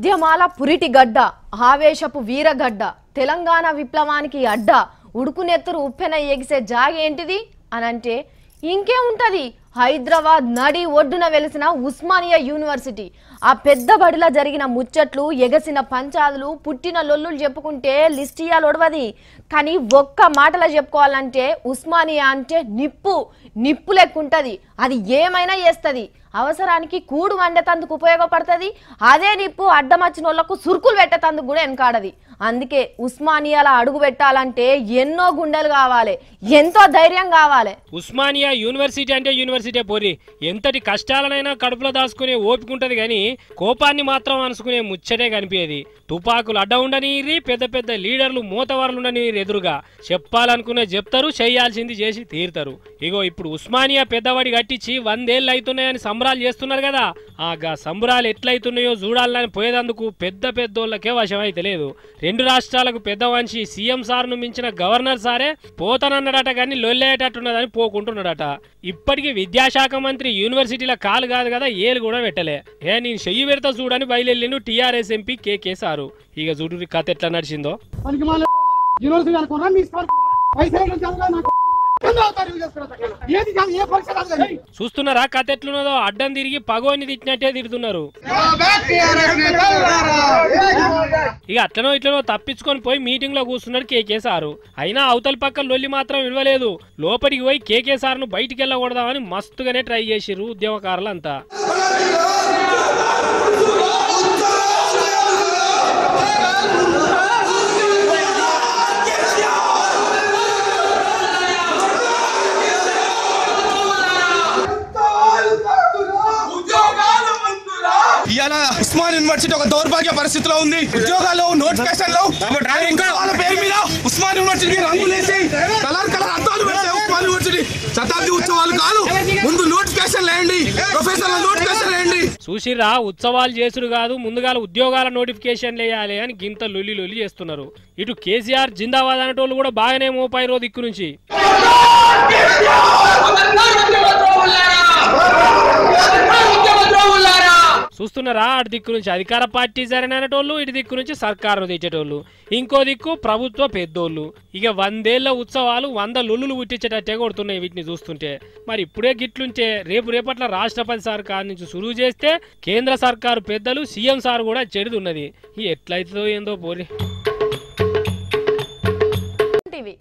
ఉద్యమాల పురిటి గడ్డ ఆవేశపు వీరగడ్డ తెలంగాణ విప్లవానికి అడ్డ ఉడుకునెత్తురు ఉప్పెన ఎగిసే జాగేంటిది అనంటే ఇంకే ఉంటది హైదరాబాద్ నడి ఒడ్డున వెలిసిన ఉస్మానియా యూనివర్సిటీ ఆ పెద్ద బడిలో జరిగిన ముచ్చట్లు ఎగసిన పంచాదులు పుట్టిన లొల్లులు చెప్పుకుంటే లిస్ట్ ఇయ్యాలొడవది కానీ ఒక్క మాటలో చెప్పుకోవాలంటే ఉస్మానియా అంటే నిప్పు లెక్కుంటది అది ఏమైనా చేస్తది అవసరానికి కూడు వండేతందుకు ఉపయోగపడుతుంది అదే నిప్పు అడ్డమచ్చినోళ్లకు సురుకులు పెట్టేతందుకు కూడా వెనకాడది అందుకే ఉస్మానియాలో అడుగు పెట్టాలంటే ఎన్నో గుండెలు కావాలి ఎంతో ధైర్యం కావాలి ఉస్మానియా యూనివర్సిటీ అంటే యూనివర్సిటీ పోరి ఎంతటి కష్టాలనైనా కడుపులో దాచుకునే ఓపిక ఉంటది గాని కోపాన్ని మాత్రం అనుసుకునే ముచ్చటే కనిపించేది తుపాకులు అడ్డ ఉండనీరి పెద్ద పెద్ద లీడర్లు మూతవారులు ఉండనీరు ఎదురుగా చెప్పాలనుకునే చెప్తారు చేయాల్సింది చేసి తీరుతారు ఇగో ఇప్పుడు ఉస్మానియా పెద్దవాడి కట్టించి 100 ఏళ్ళు అవుతున్నాయని సంబరాలు చేస్తున్నారు కదా ఆ సంబరాలు ఎట్లయితున్నాయో చూడాలని పోయేదందుకు పెద్ద పెద్దోళ్ళకే వశం అయితే లేదు రెండు రాష్ట్రాలకు పెద్ద మనిషి సీఎం సార్ను మించిన గవర్నర్ సారే పోతానన్నాడట కానీ లొల్లేటట్టున్నదని పోకుంటున్నాడట ఇప్పటికీ విద్యాశాఖ మంత్రి యూనివర్సిటీల కాలు కాదు కదా ఏలు కూడా పెట్టలే నేను చెయ్యి పెడతా చూడని బయలుదేరిను టీఆర్ఎస్ ఎంపీ కేకే సారు ఇక చూడు కథ ఎట్లా నడిచిందో చూస్తున్నారా కథ ఎట్లున్నదో అడ్డం తిరిగి పగోని తిట్టినట్టే తిడుతున్నారు ఇక అట్లనో ఇట్లనో తప్పించుకొని పోయి మీటింగ్ లో కూర్చున్నాడు కేకే సారు అయినా అవతల పక్క లొల్లి మాత్రం విలువలేదు లోపలికి పోయి కేకే సార్ను బయటికి వెళ్ళకూడదామని మస్తుగానే ట్రై చేసిర్రు ఉద్యమకారులంతా ఉస్మాన్ యూనివర్సిటీ ఒక దౌర్భాగ్య పరిస్థితిలో ఉంది ఉద్యోగాల్లో నోటిఫికేషన్ లో వాళ్ళ పేరు మీద ఉస్మాన్ యూనివర్సిటీ రంగులేసి కలర్ అద్దాలు పెట్టాయి ఉస్మాన్ యూనివర్సిటీ శతాబ్ది ఉత్సవాలు కాదు ముందు నోటిఫికేషన్ లేండి ప్రొఫెసర్ల నోటిఫికేషన్ లేండి చూసిరా ఉత్సవాలు చేసుడు కాదు ముందుగా ఉద్యోగాల నోటిఫికేషన్ లేయాలి అని గింత లొల్లి చేస్తున్నారు ఇటు కేసీఆర్ జిందాబాద్ అనేటోళ్ళు కూడా బాగానే మోపాయిరో దిక్కు నుంచి చూస్తున్నారా అటు దిక్కు నుంచి అధికార పార్టీ సరైనటోళ్ళు ఇటు దిక్కు నుంచి సర్కారు తెచ్చేటోళ్ళు ఇంకో దిక్కు ప్రభుత్వ పెద్దోళ్ళు ఇక 100 ఏళ్ల ఉత్సవాలు 100 లొల్లులు పుట్టించేటట్టే కొడుతున్నాయి వీటిని చూస్తుంటే మరి ఇప్పుడే గిట్లుంటే రేపట్ల రాష్ట్రపతి సర్కారు నుంచి సురువు చేస్తే కేంద్ర సర్కారు పెద్దలు సీఎం సార్ కూడా చెడుతున్నది ఎట్లయితుందో ఏందో పోరి టీవీ